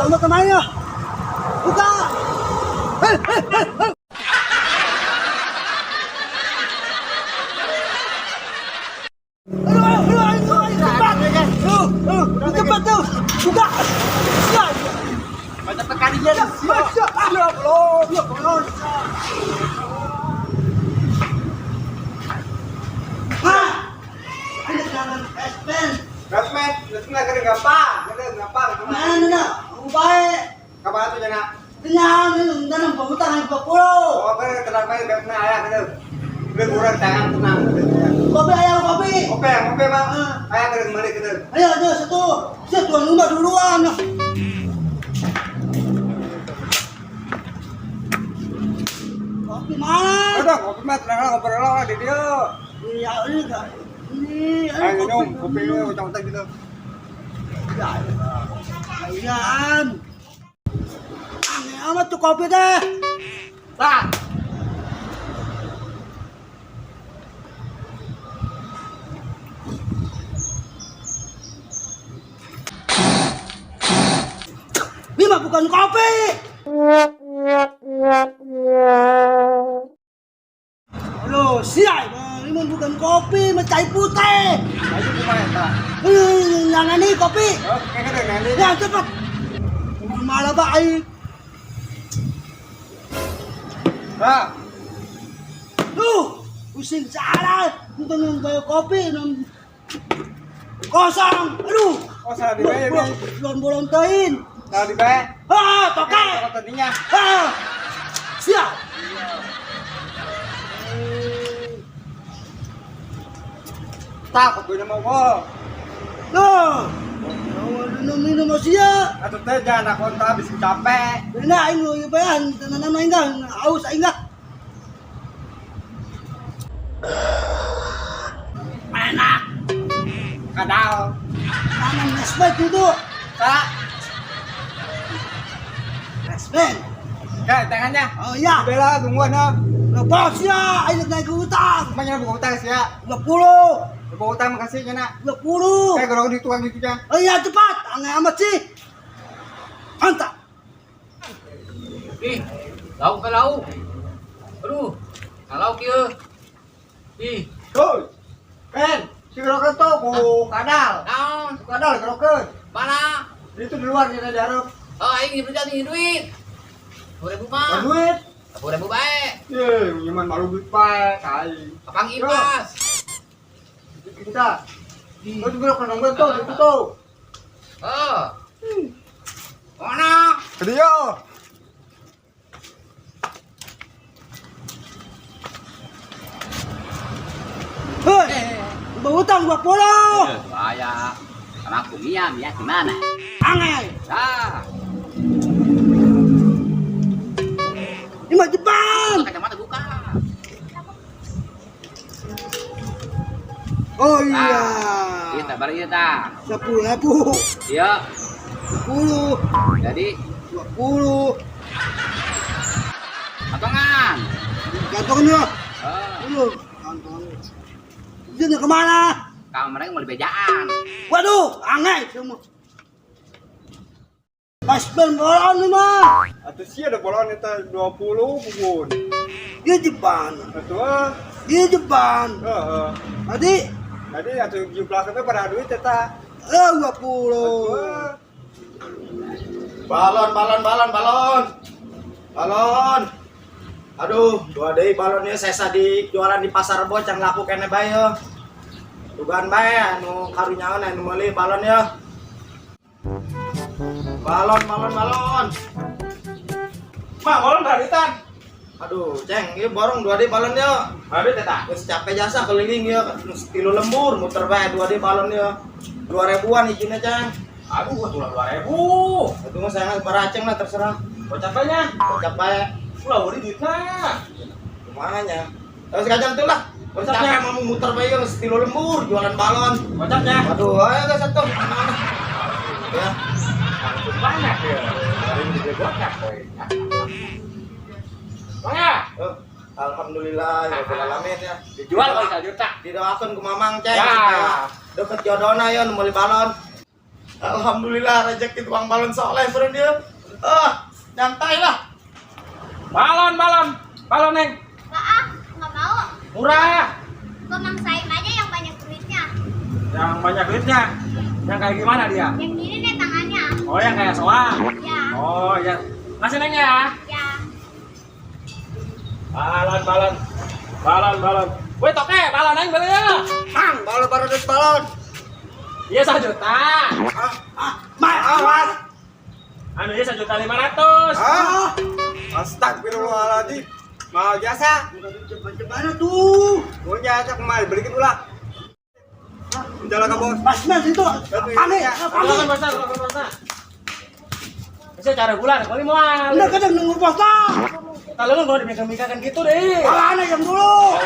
udah kemana? Buka. Hei. Cepat tuh. Buka. Siap. Banyak tekaninya. Siap. Belum. Hah? Ini jangan Batman. Batman, itu nggak kena gampang, gampang. Mana? Baik. Kapan tuh jana? Kenyang, nanam pemutang yang 40. Oh, kan kenal main Batman ayah kan? Lebih kurang tangan tenang. Kopi ayam kopi. Oke bang. Ayah kan kembali kita. Ayo ada satu. Saya tuan rumah duluan. Kopi mana? Udah, kopi mah tenang ngobrol di dia. Iya ini kan. Ini. Ayo minum kopi lu contoh gitu. Ayam. Aneh amat tuh kopi deh. Nah. Ini mah bukan kopi. Halo, siap. Ini mah bukan kopi, mah cai putih. Ayo kumain tak. Yang ini kopi. Oh, kayak ada nanti. Ya cepat. Malah baik. Nah, Pusing salah. Untuk bayar kopi, kosong. Aduh. oh salah di bayar nih. Belum tain. Salah di bayar. Toke. Kalau tadinya. Siap. Tak, kopi mau kok. Minum masih. Atau teh jangan aku tak bisa capek. Nah, ini bayan, tanam enggak, aus enggak. Enak. Kadal. Tanam respect itu. Tak. Respect. Kayak tangannya. Oh iya. Bela tungguan ya. Bos ya, ayo naik ke utang. Banyak buka utang sih ya. 20. Buka utang makasih ya nak. 20. Kayak kalau di tuang gitu ya. Oh iya cepat, aneh amat sih. Mantap. Ih, lauk ke lauk. Aduh, lauk kieu. Ih, Tuh. Ken, si kerokan tuh bu kadal. naon? Kadal kerokan. Mana? Itu di luar di daerah. Oh, aing dibeli nih duit. 10.000 mah. Duit. 10.000 bae. Ye, nyaman malu duit pae kai. Kapang ibas. Kita. Itu kerokan nongol tuh itu tuh. Oh. Mana? Dia. Hei, berutang 20. Bahaya. Sama aku Mia gimana? Aneh. Ah, Ini mah Jepang. kacamata buka. Oh iya. Kita balik kita. 10.000. Iya, 10. jadi 20. potongan. Kantongnya. Oh, Dulu. Kantong. Ini kemana? kamarnya mau dibejaan. Waduh, aneh semua. Paspen bolon nih mah. Atau sih ada bolon itu 20 bubun. Dia Jepang. Atau Dia Jepang. Tadi Jadi atau 17 sampai pada duit eta. 20. Balon. Aduh, dua deui balonnya saya sadik jualan di pasar Rebo can laku kene bae yo. Dugaan bae anu karunyaeun anu meuli balon yo. Balon. Mak, bolon baritan. Aduh, ceng, ieu borong dua deui balon yo. Habis eta. Geus capek jasa keliling yo, tilu lembur muter bae dua deui balon yo. 2000-an hijina, ceng. Aduh, gua tulang 2000. Itu mah saya baraceng lah terserah. Kocak banyak. Kocak bae. Ulah beri duitna. Kumaha nya? Terus kajang tuh lah. Capek mau muter bae yo tilu lembur jualan balon. Kocaknya. Waduh, ayo guys satu. Ya. Banyak ya. Dari juga kocak boy. Mangga. Alhamdulillah ya rabbil alamin ya. Dijual kali 1 juta. Didoakeun ku Mamang ceng Ya. supaya deket jodohna ya nu meuli balon. Alhamdulillah rezeki tukang balon soleh bro dia. Nyantai lah. Balon neng. Nggak mau. Murah. Ke Mang Saim aja yang banyak duitnya. Yang banyak duitnya. Yang kayak gimana dia? Yang gini nih tangannya. Oh yang kayak soang. Ya, Oh ya. Masih neng ya. ya. Balon. Woi toke, balon neng beli ya. Mang, balon. Iya 1 juta. Awas. Anu iya 1.500.000. Astagfirullahaladzim. Mahal jasa. Mana tuh? Gue jasa kemarin balikin ulang. Jalan ke bos. Mas itu. Panik. Balon besar. Bisa cara bulan, kali mual. Udah kadang nunggu bos lah. Kalau lu mau dimegang-megangkan gitu deh. Mana yang dulu?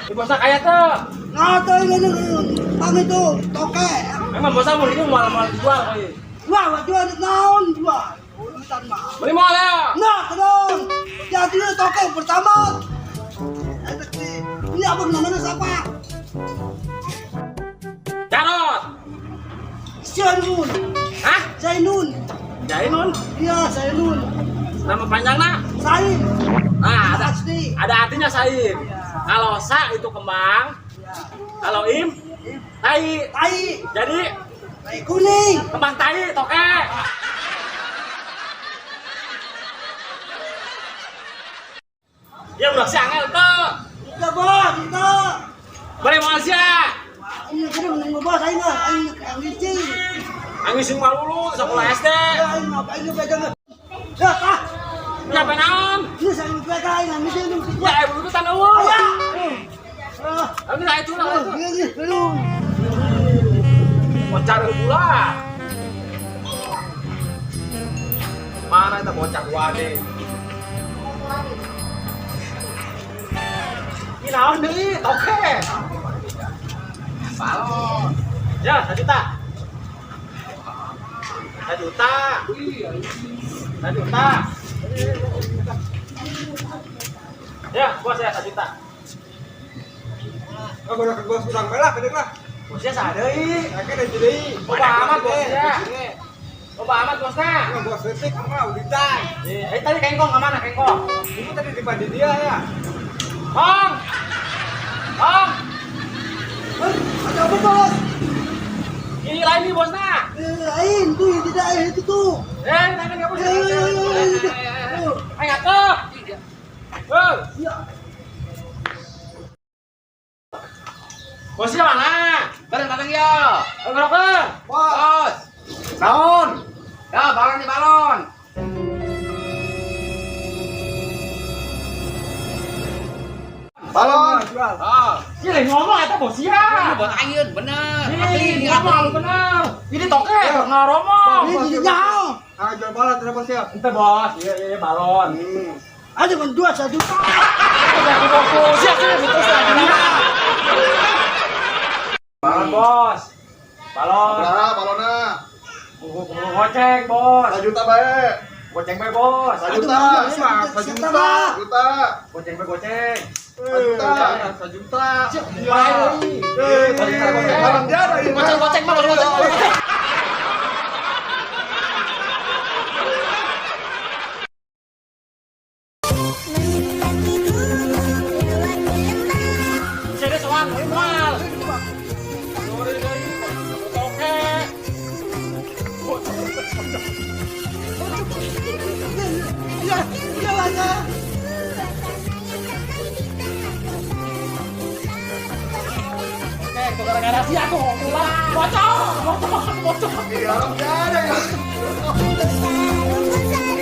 Di bosnya kayak tuh. Ngato ini bang itu toke. Emang bosnya mau ini mual jual kali. Wah, jual naon jual. Urusan mah. Beli mual ya. Nah, kedong. Jadi toke pertama. Ini abang namanya siapa? Jarot. Zainun. Hah? Zainun. Jainun. Iya, Zainun. Nama panjangnya? Sain. Ah, Asli. ada artinya sain. Kalau sa itu kembang, kalau im tai. Tai. Jadi Tai kuning. kembang tai toke. Ya udah siangel tuh. Udah bos, kita. Beli mual sia. Ini kadang nunggu bos, ayo yang licin. Angin sing malulu sekolah SD. Ya, ini ngapain lu pegang? Ya, ah. Nyampe naon? Ini saya pegang, yang licin lu. Ya ibu itu tanah eueuh. Ah. Tapi saya itu lah itu. Ini, aduh. Bocah gula. Mana itu bocah wade? Ini naon deui? Toke. Balon. Ya, 1 juta. 1 juta. 1 juta. Ya, bos ya 1 juta. Gue udah ke bos kurang belah, kedeng lah. Bosnya sadeuy. Akhirnya jadi. Loba amat bosnya. Loba amat bosnya. Nggak bos detik, mah uditan. Tadi kengkong kemana kengkong? Ini tadi di padi dia ya. Hong! Ada apa bos? Ini lain nih bosnya. Lain tuh, tidak itu tuh. Tangan kamu sih. Ayo ke. Ya. Bosnya mana? Bareng ya. Ngerokok. Bos. Naon? Ya, balon nih balon. Balon. Jual. Oh, Ini ngomong eta bosnya. ini buat angin bener. Ini Asli ngomong bener. Ini toke ngaromong. Ini jadi nyaho. Jual balon terus bos ya. Ente bos, iya balon. Ada kan 1 juta. Udah fokus ya sih itu saja. Balon bos. Balon. Berapa balonnya? Goceng bos. 1 juta bae. Goceng bae bos. 1 juta. 1 juta. Juta. Goceng bae goceng. 1 juta. 1 juta. Balon dia ada ini. Goceng mah goceng. Jadi soal mal. Oke. Ya, ya lah. Oke, itu gara-gara si aku pulang. Bocor. Iya, orang dia ada ya. Besar, besar.